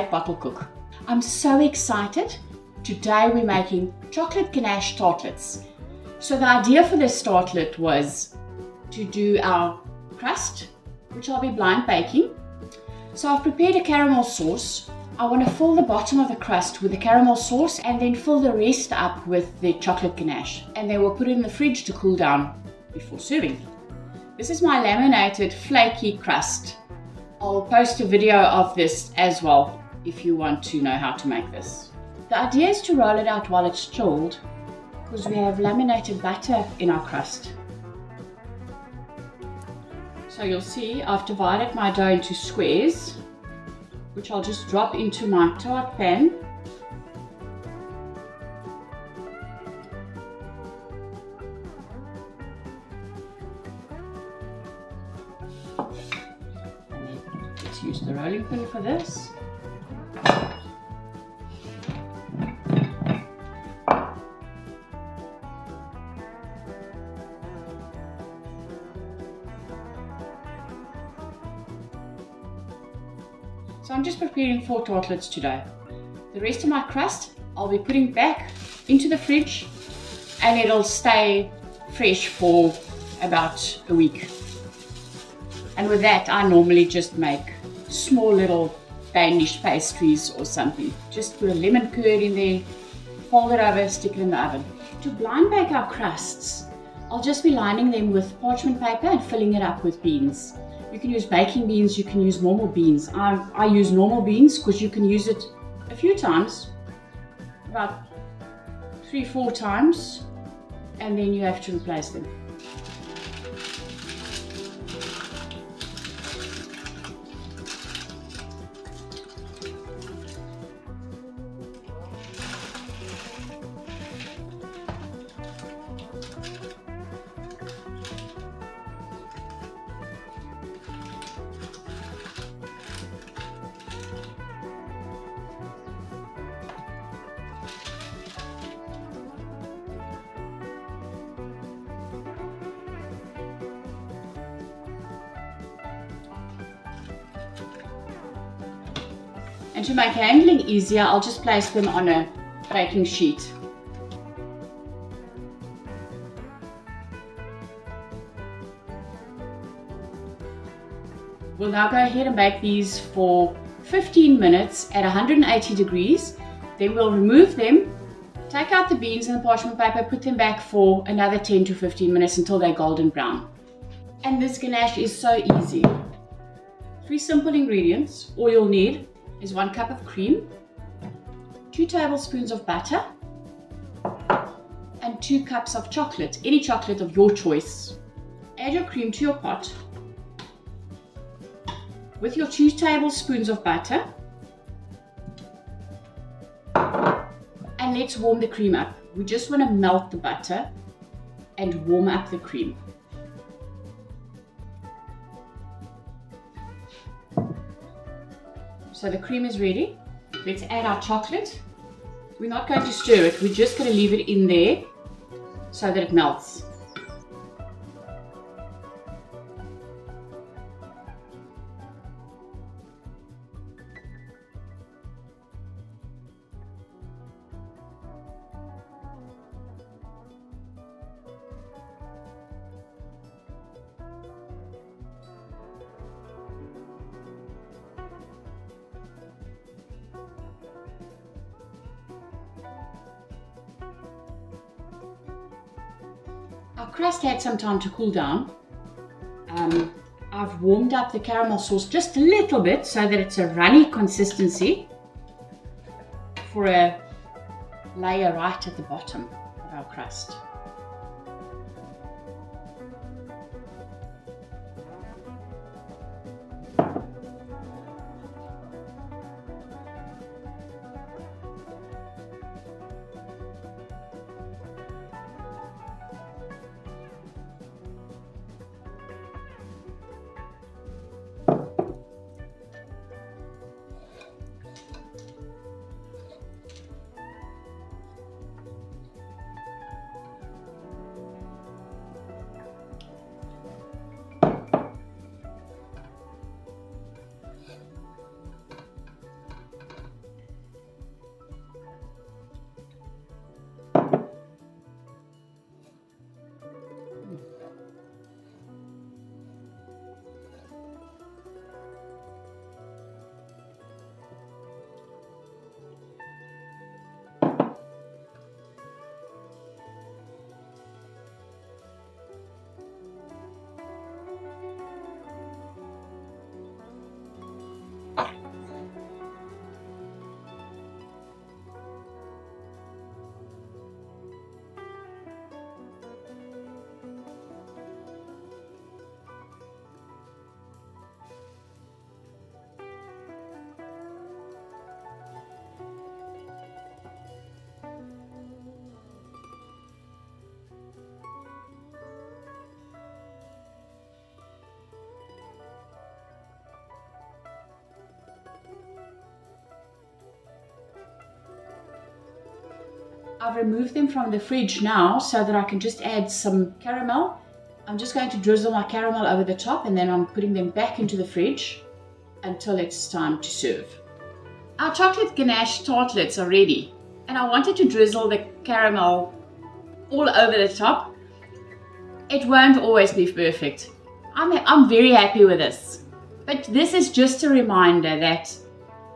great bottle cook. I'm so excited. Today we're making chocolate ganache tartlets. So the idea for this tartlet was to do our crust, which I'll be blind baking. So I've prepared a caramel sauce. I want to fill the bottom of the crust with the caramel sauce and then fill the rest up with the chocolate ganache. And then we'll put it in the fridge to cool down before serving. This is my laminated flaky crust. I'll post a video of this as well if you want to know how to make this. The idea is to roll it out while it's chilled because we have laminated butter in our crust. So you'll see I've divided my dough into squares, which I'll just drop into my tart pan. And then let's use the rolling pin for this. So I'm just preparing 4 tartlets today. The rest of my crust I'll be putting back into the fridge and it'll stay fresh for about a week. And with that I normally just make small little Danish pastries or something. Just put a lemon curd in there, fold it over, stick it in the oven. To blind bake our crusts, I'll just be lining them with parchment paper and filling it up with beans. You can use baking beans, you can use normal beans. I use normal beans because you can use it a few times, about 3-4 times, and then you have to replace them. And to make handling easier, I'll just place them on a baking sheet. We'll now go ahead and bake these for 15 minutes at 180 degrees. Then we'll remove them, take out the beans and the parchment paper, put them back for another 10 to 15 minutes until they're golden brown. And this ganache is so easy. 3 simple ingredients. All you'll need is 1 cup of cream, 2 tablespoons of butter, and 2 cups of chocolate, any chocolate of your choice. Add your cream to your pot with your 2 tablespoons of butter, and let's warm the cream up. We just want to melt the butter and warm up the cream. So the cream is ready. Let's add our chocolate. We're not going to stir it, we're just going to leave it in there so that it melts. Our crust had some time to cool down. I've warmed up the caramel sauce just a little bit so that it's a runny consistency for a layer right at the bottom of our crust. I've removed them from the fridge now so that I can just add some caramel. I'm just going to drizzle my caramel over the top, and then I'm putting them back into the fridge until it's time to serve. Our chocolate ganache tartlets are ready, and I wanted to drizzle the caramel all over the top. It won't always be perfect. I'm very happy with this. But this is just a reminder that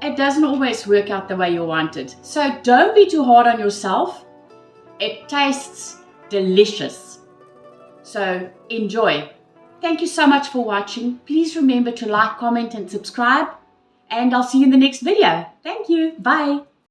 it doesn't always work out the way you wanted. So don't be too hard on yourself. It tastes delicious. So enjoy. Thank you so much for watching. Please remember to like, comment, and subscribe. And I'll see you in the next video. Thank you. Bye.